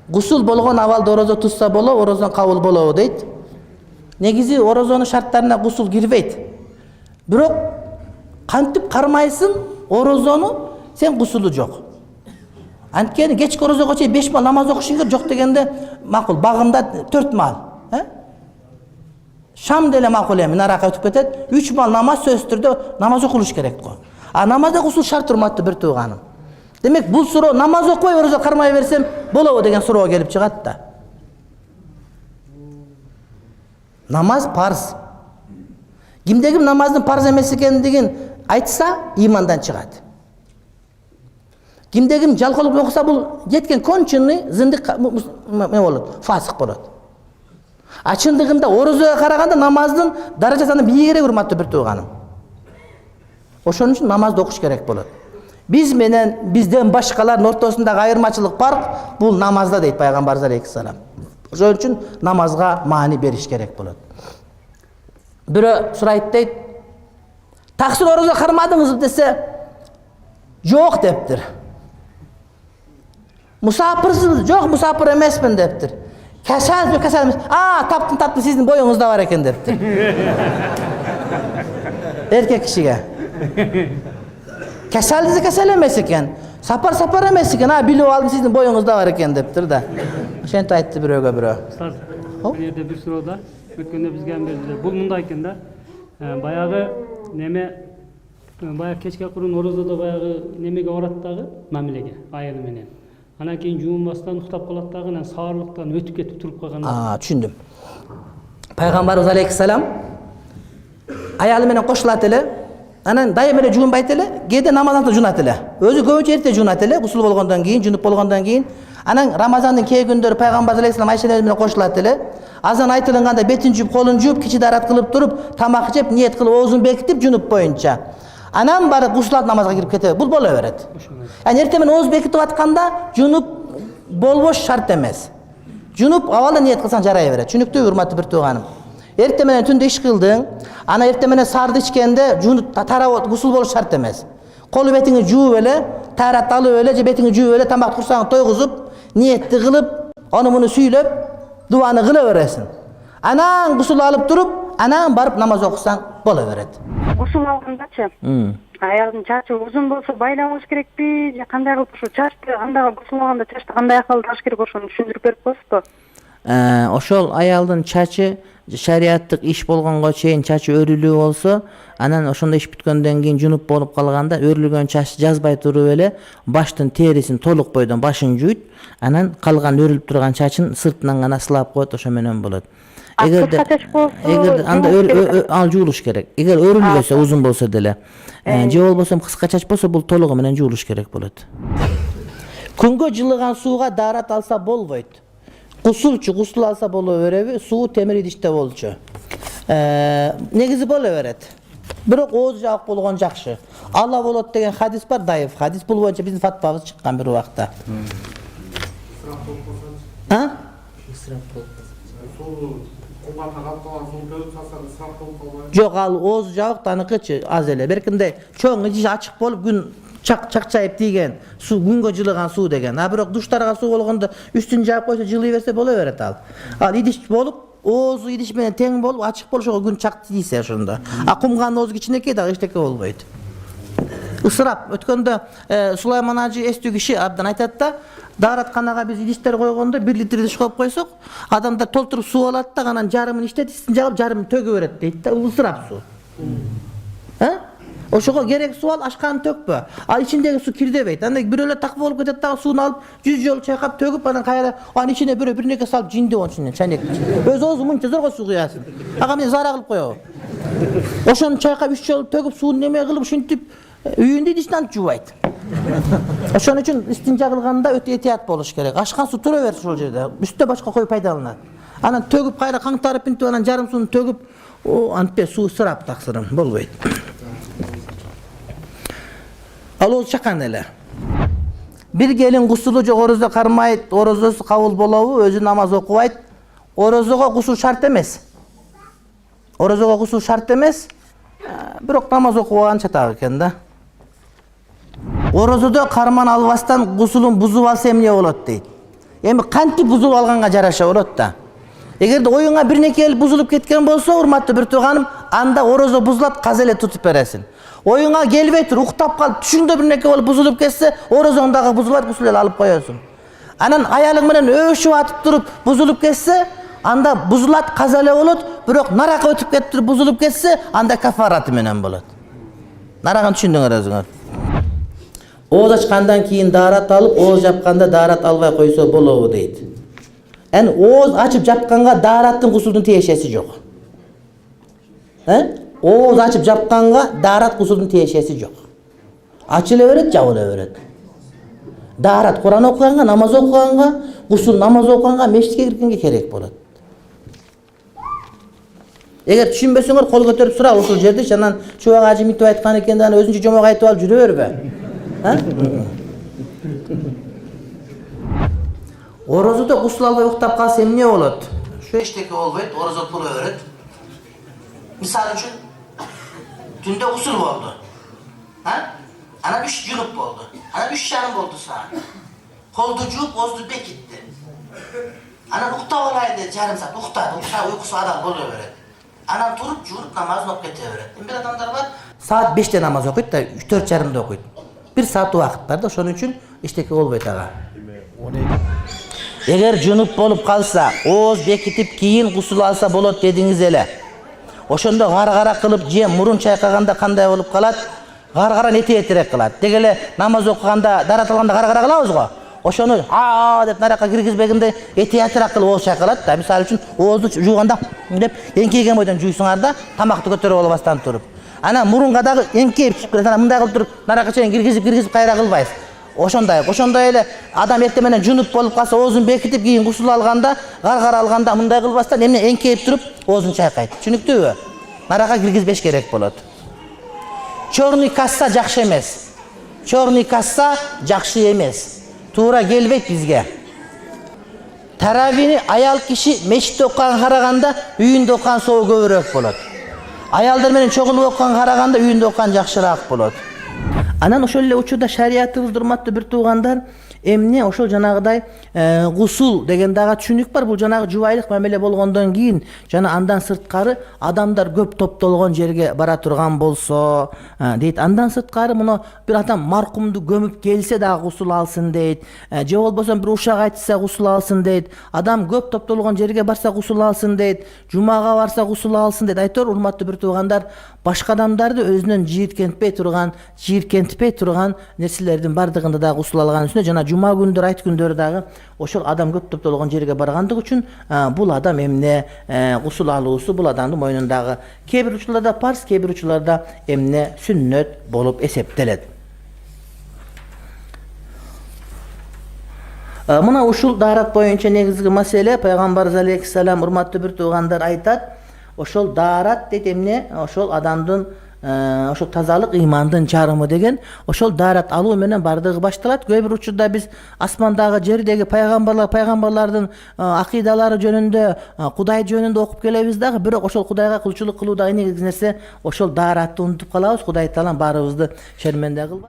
Гусул болгон абалда орозо тутса болобу, орозон кабыл болобу дейт. Негизи орозонун шарттарына гусул кирбейт. Бирок кантип кармайсың орозону, сен гусулу жок. Анткени кечки орозого чейин 5 мал намаз окушуң керек, жок дегенде макул, багымда 4 мал. Шам деле макул эми, нарака өтүп кетет. 3 мал намаз сөзсүз түрдө намаз окулуш керек го. А намазда гусул шарт урматтуу бир тууганым. Демек бул суроо намаз окубай орозо кармай берсем болобу деген суроо келип чыгат да. Намаз парз. Кимде ким намаздын парз эмес экендигин айтса, имандан чыгат. Кимде ким жалкоолук окуса, бул жеткен конченый зындык болот, фасык болот. А чындыгында орозого караганда намаздын даражасынан бийигирээк урматтуу бир тууганым. Ошон үчүн намазды окуш керек болот. Биз менен бизден башкалардын ортосундагы айырмачылык бар, бул намазда дейт пайгамбарыбыз алейхиссалам. Ошон үчүн намазга маани бериш керек болот. Бирөө сурайт дейт, таксир орозо кармадыңызбы десе, жок дептир. Мусапырсыз, жок мусапыр эмесмин дептир. Касал эмес. Таптым, сиздин боюңузда бар экен дептир. Эркек кишиге. Касал эмес экен. Сапар эмес экен. Билип алдым, сиздин боюңузда бар экен дептир да. Ошентип айтты бирөөгө бирөө. Бул жерде бир суроо да. Өткөндө бизге бердилер. Бул мындай экен да. Баягы баягы кечке курун орозодо баягы немеге барат дагы, мамилеге, айылы менен. Анан кийин жуунбастан уктап калат дагы, анан саарлыктан өтүп кетип туруп калган. Түшүндүм. Пайгамбарыбыз алейхиссалам аялы менен кошулат эле, анан дайым эле жуунбайт эле, кээде намаздан жуунат эле. Өзү көбүнчө эрте жуунат эле, гусул болгондон кийин, жунуп болгондон кийин. Анан Рамазандын кээ күндөрү пайгамбар алейхиссалам Айша менен кошулат эле. Азан айтылганда бетин жууп, колун жууп, кичи дарат кылып туруп, тамак жеп, ниет кылып, оозун бекитип жунуп боюнча. Анан барып гусулат намазга кирип кетет. Бул боло берет. Эртең менен ооз бекитип атканда жунуп болбош шарт эмес. Жунуп абалда ниет кылсаң жарай берет. Түшүнүктүү, урматтуу бир тууганым. Эртең менен түндө иш кылдың, ана эртең менен сарды ичкенде жунуп тарап гусул болуш шарт эмес. Колу бетиңи жууп эле, тарат алып эле, же бетиңи жууп эле, тамак турсаң тойгузуп, ниетти кылып, аны муну сүйлөп, дуаны кыла бересиң. Анан гусул алып туруп, анан барып намаз окусаң боло берет. Гусул алгандачы? Аялдын чачы узун болсо байлабыш керекпи, же кандай кылып ушу чачты, анда гусул алганда чачты кандай акалдаш керек, ошону түшүндүрүп берип коесузбу? Ошол аялдын чачы шариаттык иш болгонго чейин чачы өрүлүү болсо, анан ошондой иш бүткөндөн кийин жунуп болуп калганда өрүлгөн чачты жазбай туруп эле баштын терисин толук бойдон башын жуйт, анан калган өрүлүп турган чачын сыртынан гана сылап коет, ошо менен болот. Эгерде анда ал жуулуш керек. Эгер өрүлбөсө, узун болсо деле, же болбосо кыска чач болсо, бул толугу менен жуулуш керек болот. Күнгө жылыган сууга даарат алса болбойт. Гусул алса боло береби, суу темир идиште болчу. Негизи боло берет. Бирок ооз жабык болгон жакшы. Ала болот деген хадис бар, дайыф хадис. Бул боюнча биздин фатвабыз чыккан бир убакта. Жок, ал ооз жабык таныкычы аз эле. Беркинде чоң идиш ачык болуп, күн чакчайып тийген суу, күнгө жылыган суу деген. Бирок душтарга суу болгондо үстүн жаап койсо жылый берсе боло берет ал. Ал идиш болуп, оозу идиш менен тең болуп, ачык болушого күн чак тийсе ошондо. Кумган ооз кичинекей дагы эчтеке болбойт. Ысырап. Өткөндө Сулайман ажы эстүү киши абдан айтат да, дааратканага биз идиштер койгондо 1 литр идиш коюп койсок, адамдар толтуруп суу алат да, анан жарымын иштетип, истин жагып, жарымын төгө берет дейт да, ысырап суу. Ошого керек суу ал, ашканын төкпө. Ал ичиндеги суу кирдебейт. Анда бирөө эле так болуп кетет дагы, сууну алып 100 жолу чайкап төгүп, анан кайра анын ичине бирөө бир нерсе салып жинди онун ичине чайнек. Өз оозу мынча зорго суу куясың. Ага мен зара кылып коебу. Ошону чайкап 3 жолу төгүп, сууну неме кылып, ушинтип үйүндө идишин жуубайт. Ошон үчүн истин жагылганда өтө этият болуш керек. Ашкан суу тура берсин ошол жерде. Үстүнө башка коюп пайдаланат. Анан төгүп кайра каңтарып интип, анан жарым сууну төгүп, антпе суу ысырап таксырым болбойт. Ал ооз чакан эле. Бир келин гусулу жок, орозо кармайт, орозосу кабыл болобу, өзү намаз окубайт. Орозого гусул шарт эмес. Орозого гусул шарт эмес. Бирок намаз окубаган чатак экен да. Орозодо карман албастан гусулун бузуп алса эмне болот дейт. Эми кантип бузулуп алганга жараша болот да. Эгерде оюңа бир некелик бузулуп кеткен болсо, урматтуу бир тууганым, анда орозо бузулат, каза эле тутуп бересиң. Оюңа келбей туруп, уктап калып, түшүңдө бир неке болуп бузулуп кетсе, орозоң дагы бузулат, гусул эле алып коесуң. Анан аялың менен өшүп атып туруп бузулуп кетсе, анда бузулат, каза эле болот, бирок нарака өтүп кетип туруп бузулуп кетсе, анда кафараты менен болот. Нараганы түшүндүңөр өзүңөр. Ооз ачкандан кийин даарат алып, ооз жапканда даарат албай койсо болобу дейт. Эми ооз ачып жапканга даараттын гусулдун тиешеси жок. Ооз ачып жапканга даарат гусулдун тиешеси жок. Ачыла берет, жабыла берет. Даарат Куран окуганга, намаз окуганга, гусул намаз окуганга, мешитке киргенге керек болот. Эгер түшүнбөсөңөр кол көтөрүп сурап ушул жерде жанан чубак ажы митип айткан экен да өзүнчө жомок айтып алып жүрө бербе. Орозодо гусул албай уктап калса эмне болот? Ошо эчтеке болбойт, орозо тура берет. Мисалы үчүн түндө гусул болду. Анан 3 жунуп болду. Анан 3 жарым болду саат. Колду жууп, оозду бекитти. Анан уктап алай деп жарым саат уктады. Уйкусу адал боло берет. Анан туруп, жууп, намазын окуп кете берет. Бир адамдар бар, саат 5те намаз окуйт да 4:30 окуйт. 1 саат убакыт бар да, ошон үчүн эчтеке болбойт ага. Эгер жунуп болуп калса, ооз бекитип кийин гусул алса болот дедиңиз эле. Ошондо гар-гара кылып же мурун чайкаганда кандай болуп калат? Гар-гара нетиетирээк кылат. Деги эле намаз окуганда, дарат алганда гар-гара кылабыз го. Ошону деп наракка киргизбегенде этиятыраак кылып ооз чайкалат да. Мисалы үчүн оозду жууганда деп эңкейген бойдон жуйсуңар да, тамакты көтөрүп албастан туруп. Анан мурунга дагы эңкейип чыгып кетет. Анан мындай кылып туруп наракка чейин киргизип кайра кылбайсыз. Ошондой эле адам эртең менен жунуп болуп калса, оозун бекитип кийин гусул алганда, гар-гара алганда мындай кылбастан эмне эңкейип туруп оозун чайкайт. Түшүнүктүүбү? Наракка киргизбеш керек болот. Чорный касса жакшы эмес. Чорный касса жакшы эмес. Туура келбейт бизге. Таравини аял киши мешитте окуганга караганда үйүндө окуган соо көбүрөөк болот. Аялдар менен чогулуп окуганга караганда үйүндө окуган жакшыраак болот. Анан ошол эле учурда шариятыбызда урматтуу бир туугандар, эмне ошол жанагыдай гусул деген дагы түшүнүк бар. Бул жанагы жубайлык мамиле болгондон кийин жана андан сырткары адамдар көп топтолгон жерге бара турган болсо, дейт. Андан сырткары муну бир адам маркумду көмүп келсе дагы гусул алсын дейт. Же болбосо бир ушак айтса гусул алсын дейт. Адам көп топтолгон жерге барса гусул алсын дейт. Жумага барса гусул алсын дейт. Айтор урматтуу бир туугандар, башка адамдарды өзүнөн жийиркентпей турган нерселердин бардыгында дагы гусул алган үстүнө жана жума күндөрү, айт күндөрү дагы ошол адам көп топтолгон жерге баргандык үчүн бул адам эмне гусул алуусу бул адамдын мойнундагы кээ бир учурларда парз, кээ бир учурларда эмне сүннөт болуп эсептелет. Мына ушул даарат боюнча негизги маселе пайгамбарыбыз алейхиссалам урматтуу бир туугандар айтат. Ошол даарат дейт эмне? Ошол адамдын ошол тазалык ыймандын жарымы деген. Ошол даарат алуу менен бардыгы башталат. Кээ бир учурда биз асмандагы, жердеги пайгамбарлардын акыйдалары жөнүндө, Кудай жөнүндө окуп келебиз дагы, бирок ошол Кудайга кулчулук кылуудагы негизги нерсе ошол дааратты унутуп калабыз. Кудай таалам баарыбызды шерменде кылбасын.